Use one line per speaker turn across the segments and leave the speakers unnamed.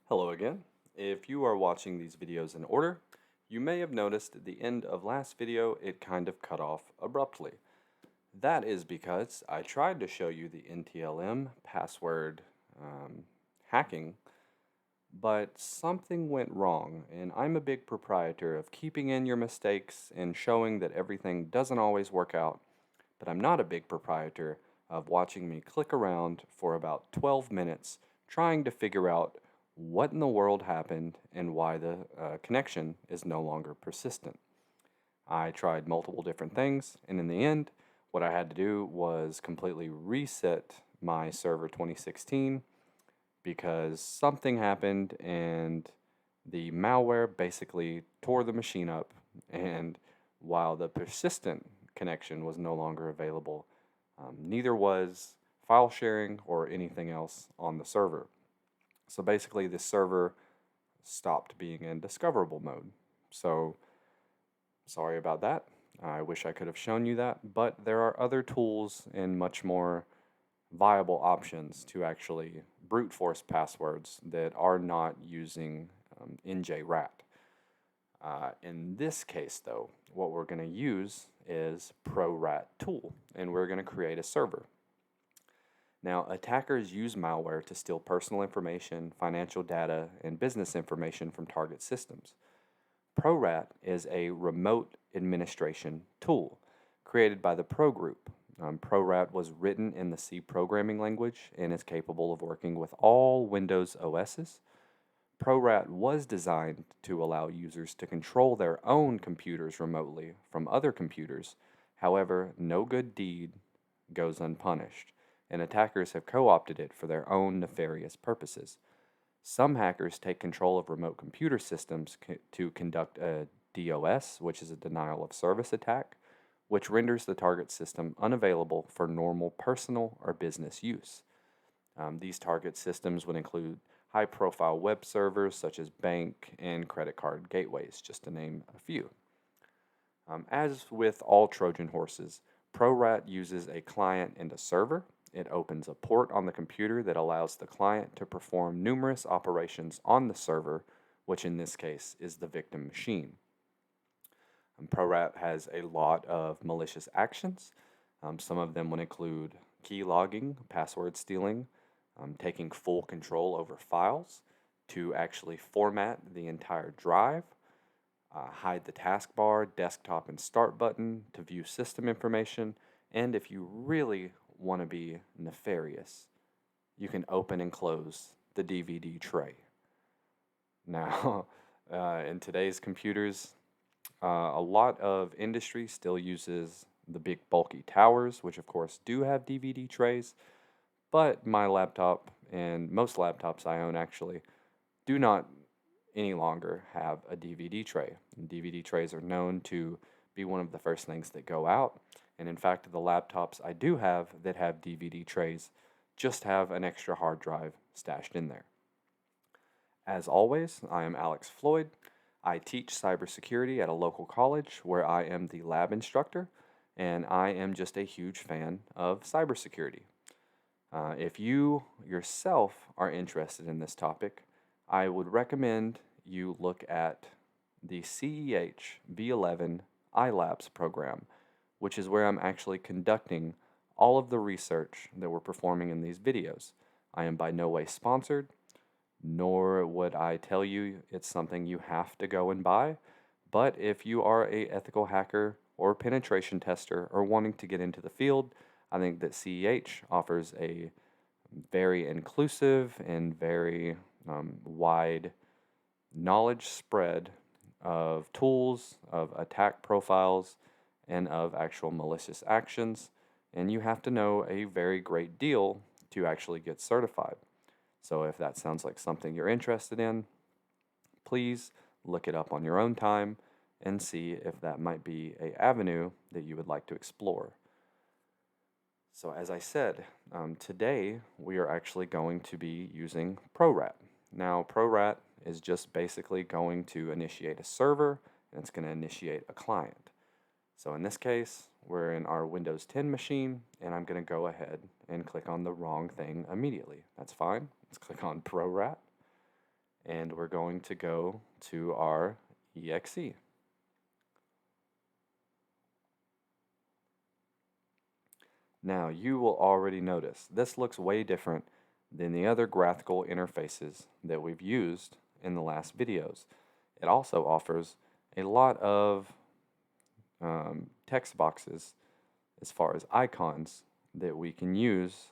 Hello again. If you are watching these videos in order, you may have noticed at the end of last video it kind of cut off abruptly. That is because I tried to show you the NTLM password hacking, but something went wrong, and I'm a big proprietor of keeping in your mistakes and showing that everything doesn't always work out, but I'm not a big proprietor of watching me click around for about 12 minutes trying to figure out what in the world happened and why the connection is no longer persistent. I tried multiple different things, and in the end, what I had to do was completely reset my server 2016 because something happened and the malware basically tore the machine up. And while the persistent connection was no longer available, neither was file sharing or anything else on the server. So basically, the server stopped being in discoverable mode. So sorry about that. I wish I could have shown you that, but there are other tools and much more viable options to actually brute force passwords that are not using NJRAT. In this case, though, what we're going to use is ProRat Tool, and we're going to create a server. Now, attackers use malware to steal personal information, financial data, and business information from target systems. ProRat is a remote administration tool created by the Pro Group. ProRat was written in the C programming language and is capable of working with all Windows OSs. ProRat was designed to allow users to control their own computers remotely from other computers. However, no good deed goes unpunished, and attackers have co opted it for their own nefarious purposes. Some hackers take control of remote computer systems to conduct a DOS, which is a denial of service attack, which renders the target system unavailable for normal personal or business use. These target systems would include high profile web servers such as bank and credit card gateways, just to name a few. As with all Trojan horses, ProRat uses a client and a server. It opens a port on the computer that allows the client to perform numerous operations on the server, which in this case is the victim machine. ProRat has a lot of malicious actions. Some of them would include key logging, password stealing, taking full control over files to actually format the entire drive, hide the taskbar, desktop, and start button to view system information, and if you really want to be nefarious, you can open and close the DVD tray. Now, in today's computers, a lot of industry still uses the big bulky towers, which of course do have DVD trays, but my laptop and most laptops I own actually do not any longer have a DVD tray. And DVD trays are known to be one of the first things that go out. And in fact, the laptops I do have that have DVD trays just have an extra hard drive stashed in there. As always, I am Alex Floyd. I teach cybersecurity at a local college where I am the lab instructor, and I am just a huge fan of cybersecurity. If you yourself are interested in this topic, I would recommend you look at the CEH V11 iLabs program, which is where I'm actually conducting all of the research that we're performing in these videos. I am by no way sponsored, nor would I tell you it's something you have to go and buy. But if you are a ethical hacker or penetration tester or wanting to get into the field, I think that CEH offers a very inclusive and very wide knowledge spread of tools, of attack profiles, and of actual malicious actions. And you have to know a very great deal to actually get certified. So if that sounds like something you're interested in, please look it up on your own time and see if that might be an avenue that you would like to explore. So as I said, today we are actually going to be using ProRat. Now ProRat is just basically going to initiate a server and it's going to initiate a client. So in this case, we're in our Windows 10 machine and I'm going to go ahead and click on the wrong thing immediately. That's fine. Let's click on ProRat. and we're going to go to our exe. Now you will already notice this looks way different than the other graphical interfaces that we've used in the last videos. It also offers a lot of text boxes as far as icons that we can use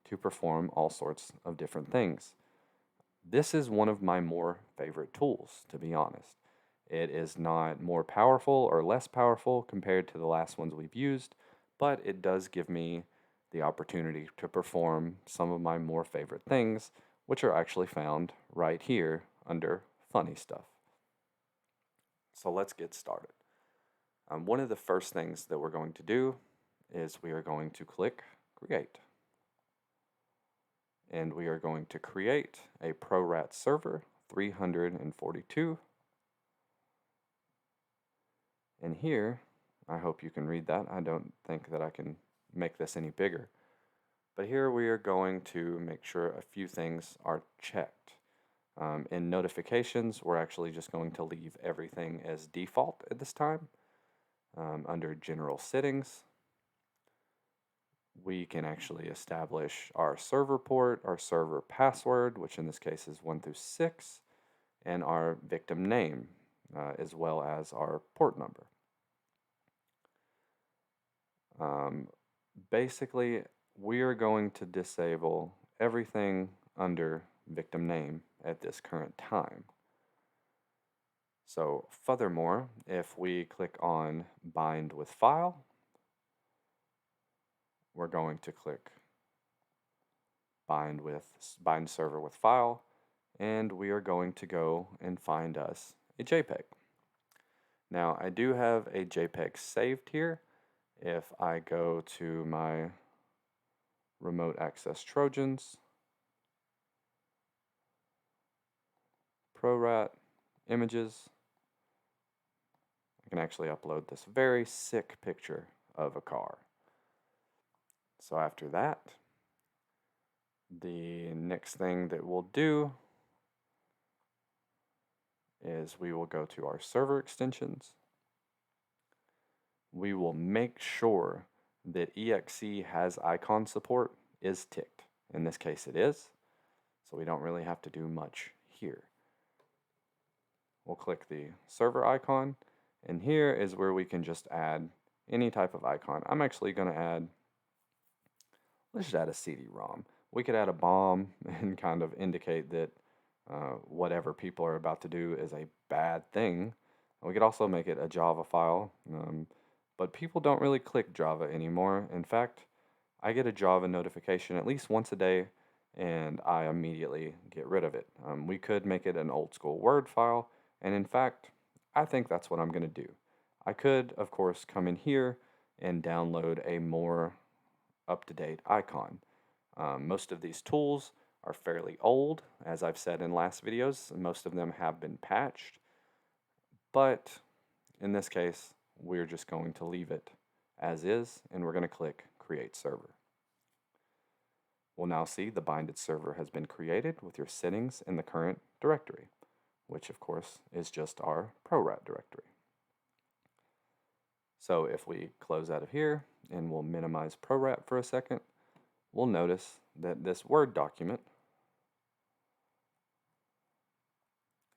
to perform all sorts of different things. This is one of my more favorite tools, to be honest. It is not more powerful or less powerful compared to the last ones we've used, but it does give me the opportunity to perform some of my more favorite things, which are actually found right here under funny stuff. So let's get started. One of the first things that we're going to do is we are going to click Create. And we are going to create a ProRat server 342. And here, I hope you can read that. I don't think that I can make this any bigger. But here we are going to make sure a few things are checked. In notifications, we're actually just going to leave everything as default at this time. Under General Settings, we can actually establish our server port, our server password, which in this case is 1 through 6, and our victim name, as well as our port number. Basically, we are going to disable everything under victim name at this current time. So furthermore, if we click on Bind with File, we're going to click Bind Server with File, and we are going to go and find us a JPEG. Now, I do have a JPEG saved here. If I go to my Remote Access Trojans, ProRat, Images, I can actually upload this very sick picture of a car. So after that, the next thing that we'll do is we will go to our server extensions. We will make sure that exe has icon support is ticked. In this case it is, so we don't really have to do much here. We'll click the server icon, and here is where we can just add any type of icon. I'm actually going to add, let's just add a CD-ROM. We could add a bomb and kind of indicate that whatever people are about to do is a bad thing. We could also make it a Java file, but people don't really click Java anymore. In fact, I get a Java notification at least once a day, and I immediately get rid of it. We could make it an old school Word file, and in fact, I think that's what I'm going to do. I could, of course, come in here and download a more up-to-date icon. Most of these tools are fairly old, as I've said in last videos. Most of them have been patched, but in this case, we're just going to leave it as is, and we're going to click Create Server. We'll now see the binded server has been created with your settings in the current directory, which of course is just our ProRat directory. So if we close out of here and we'll minimize ProRat for a second, we'll notice that this Word document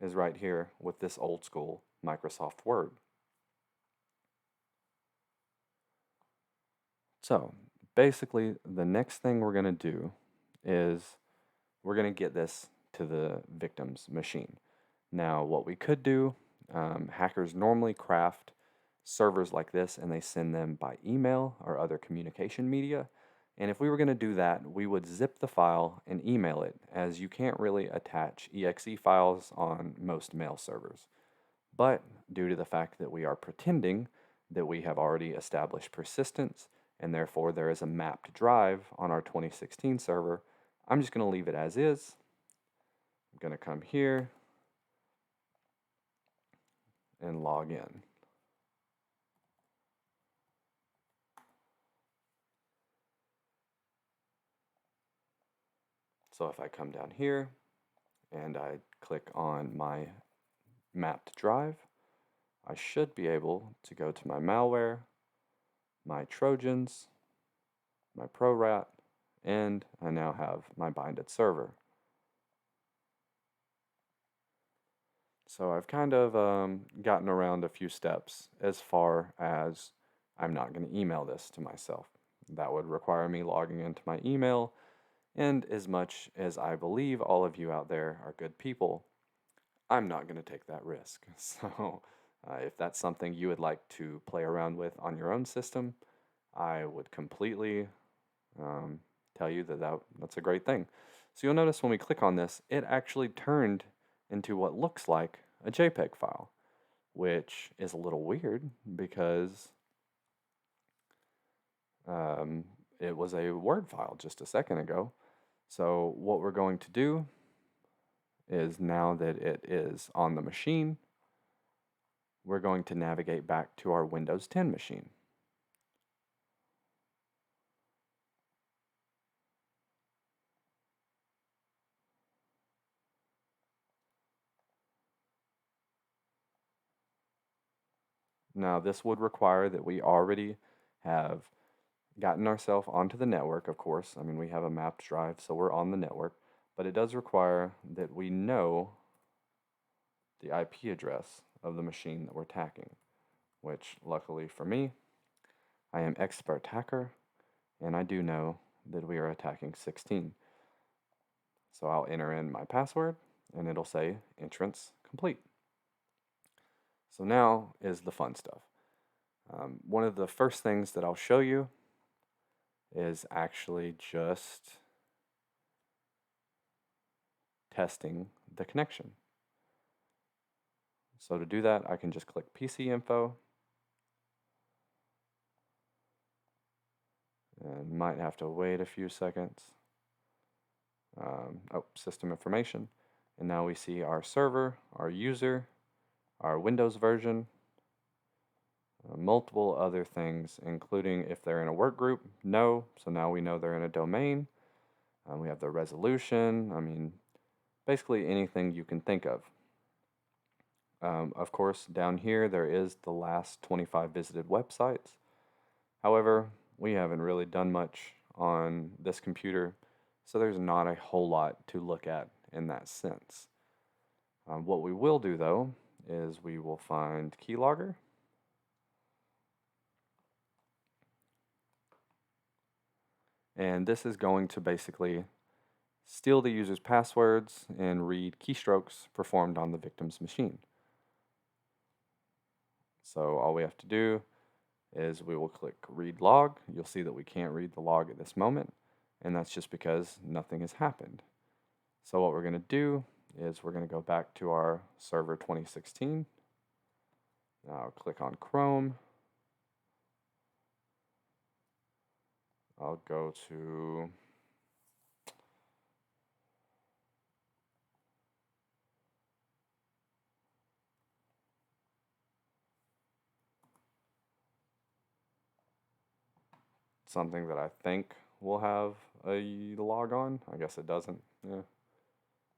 is right here with this old school Microsoft Word. So basically the next thing we're going to do is we're going to get this to the victim's machine. Now what we could do, hackers normally craft servers like this and they send them by email or other communication media. And if we were going to do that, we would zip the file and email it, as you can't really attach exe files on most mail servers. But due to the fact that we are pretending that we have already established persistence, and therefore there is a mapped drive on our 2016 server, I'm just going to leave it as is. I'm going to come here and log in. So if I come down here and I click on my mapped drive, I should be able to go to my malware, my Trojans, my ProRat, and I now have my binded server. So I've kind of gotten around a few steps as far as I'm not going to email this to myself. That would require me logging into my email, and as much as I believe all of you out there are good people, I'm not going to take that risk. So if that's something you would like to play around with on your own system, I would completely tell you that, that's a great thing. So you'll notice when we click on this, it actually turned into what looks like a JPEG file, which is a little weird because it was a Word file just a second ago. So what we're going to do is, now that it is on the machine, we're going to navigate back to our Windows 10 machine. Now, this would require that we already have gotten ourselves onto the network, of course. I mean, we have a mapped drive, so we're on the network, but it does require that we know the IP address of the machine that we're attacking, which luckily for me, I am expert hacker, and I do know that we are attacking 16. So I'll enter in my password, and it'll say entrance complete. So now is the fun stuff. One of the first things that I'll show you is actually just testing the connection. So to do that, I can just click PC info, and might have to wait a few seconds. System information, and now we see our server, our user, our Windows version, multiple other things, including if they're in a work group, no, so now we know they're in a domain. We have the resolution, I mean, basically anything you can think of. Of course, down here there is the last 25 visited websites. However, we haven't really done much on this computer, so there's not a whole lot to look at in that sense. What we will do, though, is we will find Keylogger. And this is going to basically steal the user's passwords and read keystrokes performed on the victim's machine. So all we have to do is we will click read log. You'll see that we can't read the log at this moment, and that's just because nothing has happened. So what we're going to do is we're going to go back to our server 2016. Now I'll click on Chrome. I'll go to something that I think will have a log on. I guess it doesn't. Yeah,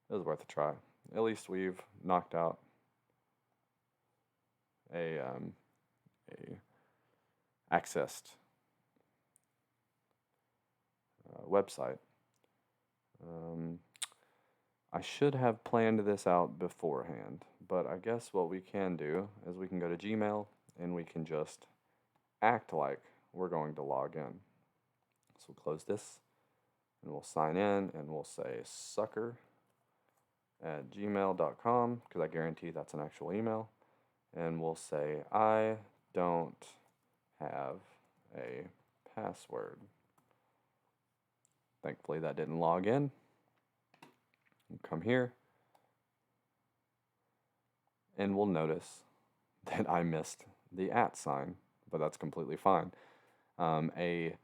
it was worth a try. At least we've knocked out a accessed website. I should have planned this out beforehand, but I guess what we can do is we can go to Gmail and we can just act like we're going to log in. So we'll close this and we'll sign in and we'll say sucker@gmail.com, because I guarantee that's an actual email. And we'll say, I don't have a password. Thankfully that didn't log in. We'll come here and we'll notice that I missed the @ sign, but that's completely fine. A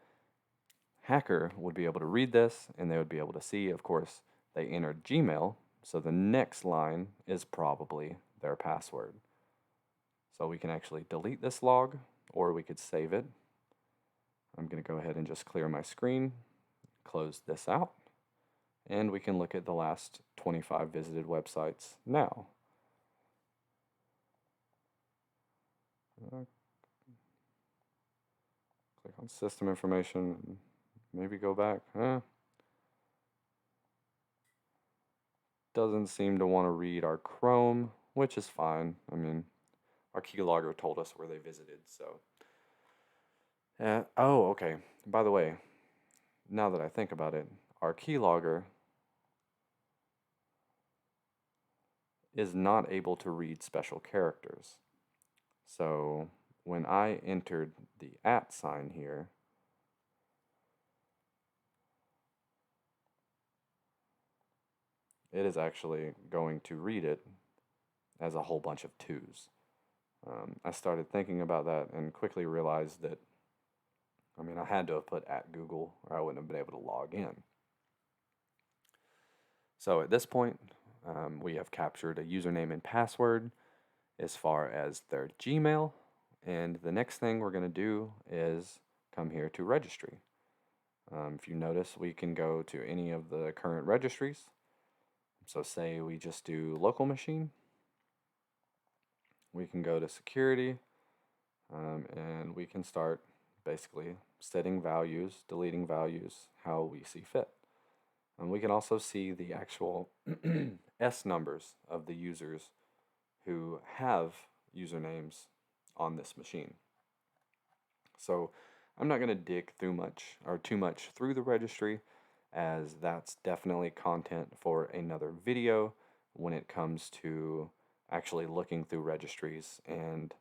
hacker would be able to read this and they would be able to see, of course, they entered Gmail, so the next line is probably their password. So we can actually delete this log, or we could save it. I'm going to go ahead and just clear my screen, close this out, and we can look at the last 25 visited websites now. Click on system information, maybe go back. Doesn't seem to want to read our Chrome, which is fine. I mean, our keylogger told us where they visited, so. Oh, okay. By the way, now that I think about it, our keylogger is not able to read special characters. So when I entered the @ sign here, it is actually going to read it as a whole bunch of 2s. I started thinking about that and quickly realized that, I mean, I had to have put @Google or I wouldn't have been able to log in. So at this point, we have captured a username and password as far as their Gmail. And the next thing we're going to do is come here to Registry. If you notice, we can go to any of the current registries. So say we just do local machine. We can go to security, and we can start basically setting values, deleting values, how we see fit. And we can also see the actual S numbers of the users who have usernames on this machine. So I'm not going to dig too much through the registry, as that's definitely content for another video when it comes to actually looking through registries and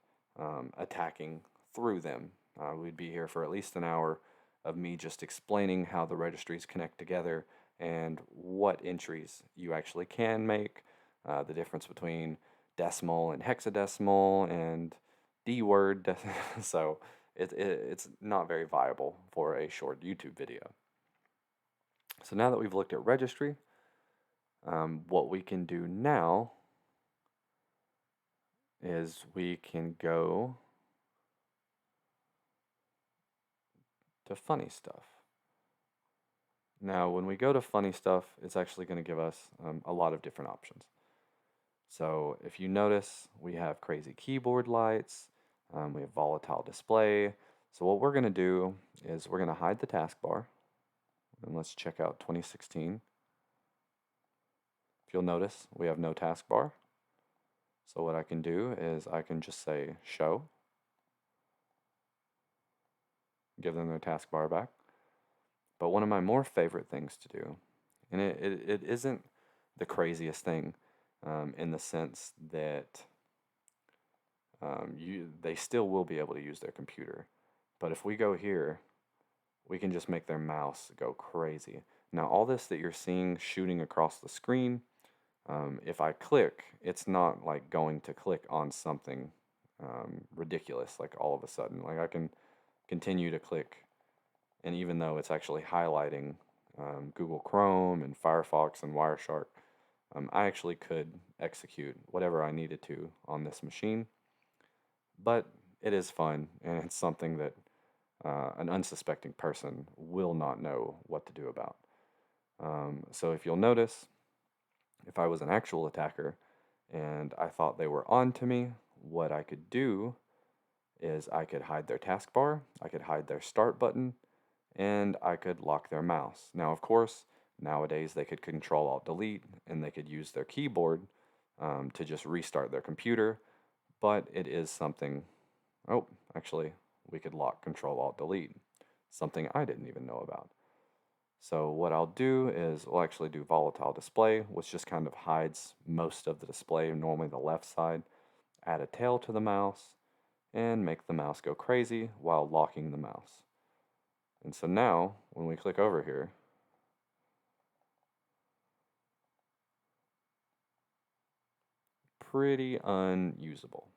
attacking through them. We'd be here for at least an hour of me just explaining how the registries connect together and what entries you actually can make, the difference between decimal and hexadecimal and D-word. So it's not very viable for a short YouTube video. So now that we've looked at registry, what we can do now is we can go to funny stuff. Now, when we go to funny stuff, it's actually going to give us a lot of different options. So if you notice, we have crazy keyboard lights, we have volatile display. So what we're going to do is we're going to hide the taskbar, and let's check out 2016. If you'll notice, we have no taskbar. So what I can do is I can just say show, give them their taskbar back. But one of my more favorite things to do, and it isn't the craziest thing in the sense that they still will be able to use their computer. But if we go here, we can just make their mouse go crazy. Now all this that you're seeing shooting across the screen, if I click, it's not like going to click on something ridiculous, like all of a sudden. Like I can continue to click, and even though it's actually highlighting Google Chrome and Firefox and Wireshark, I actually could execute whatever I needed to on this machine. But it is fun, and it's something that an unsuspecting person will not know what to do about. So if you'll notice, if I was an actual attacker and I thought they were on to me, what I could do is I could hide their taskbar, I could hide their start button, and I could lock their mouse. Now, of course, nowadays they could Control-Alt-Delete and they could use their keyboard to just restart their computer, but it is something. Oh, actually, we could lock Control-Alt-Delete, something I didn't even know about. So what I'll do is we'll actually do volatile display, which just kind of hides most of the display, normally the left side. Add a tail to the mouse and make the mouse go crazy while locking the mouse. And so now, when we click over here, pretty unusable.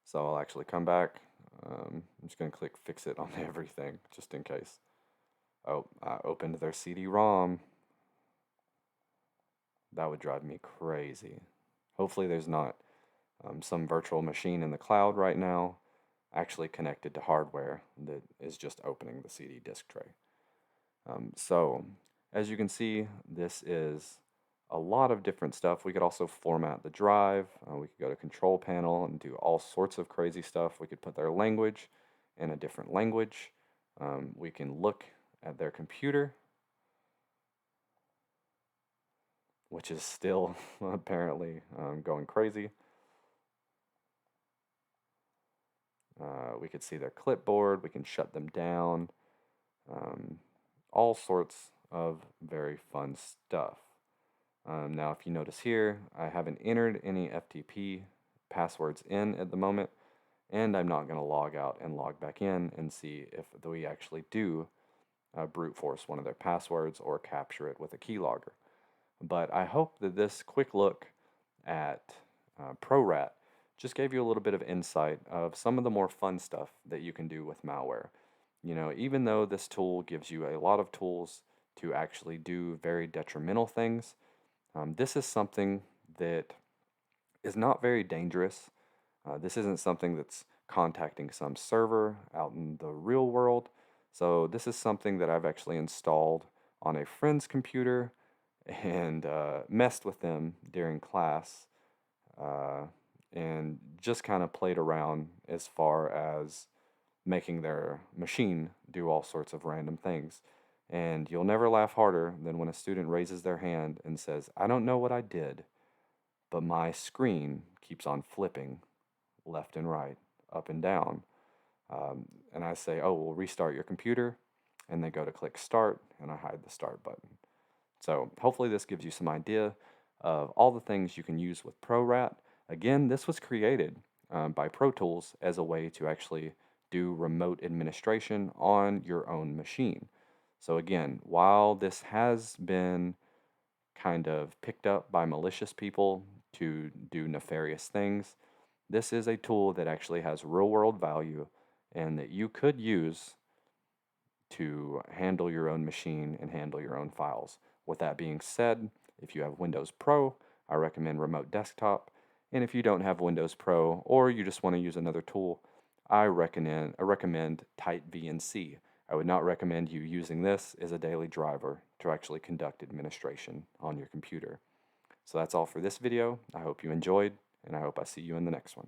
So I'll actually come back. I'm just going to click fix it on everything, just in case. Oh, I opened their CD-ROM. That would drive me crazy. Hopefully there's not some virtual machine in the cloud right now actually connected to hardware that is just opening the CD disk tray. So As you can see, this is a lot of different stuff. We could also format the drive. We could go to control panel and do all sorts of crazy stuff. We could put their language in a different language. We can look at their computer, which is still apparently going crazy. We could see their clipboard. We can shut them down. All sorts of very fun stuff. Now, if you notice here, I haven't entered any FTP passwords in at the moment, and I'm not going to log out and log back in and see if we actually do brute force one of their passwords or capture it with a keylogger. But I hope that this quick look at ProRat just gave you a little bit of insight of some of the more fun stuff that you can do with malware. You know, even though this tool gives you a lot of tools to actually do very detrimental things, this is something that is not very dangerous. This isn't something that's contacting some server out in the real world. So this is something that I've actually installed on a friend's computer and messed with them during class and just kind of played around as far as making their machine do all sorts of random things. And you'll never laugh harder than when a student raises their hand and says, "I don't know what I did, but my screen keeps on flipping left and right, up and down." And I say, "Oh, we'll restart your computer." And they go to click start, and I hide the start button. So hopefully this gives you some idea of all the things you can use with ProRat. Again, this was created by Pro Tools as a way to actually do remote administration on your own machine. So again, while this has been kind of picked up by malicious people to do nefarious things, this is a tool that actually has real world value and that you could use to handle your own machine and handle your own files. With that being said, if you have Windows Pro, I recommend Remote Desktop. And if you don't have Windows Pro or you just want to use another tool, I recommend Tight VNC. I would not recommend you using this as a daily driver to actually conduct administration on your computer. So that's all for this video. I hope you enjoyed, and I hope I see you in the next one.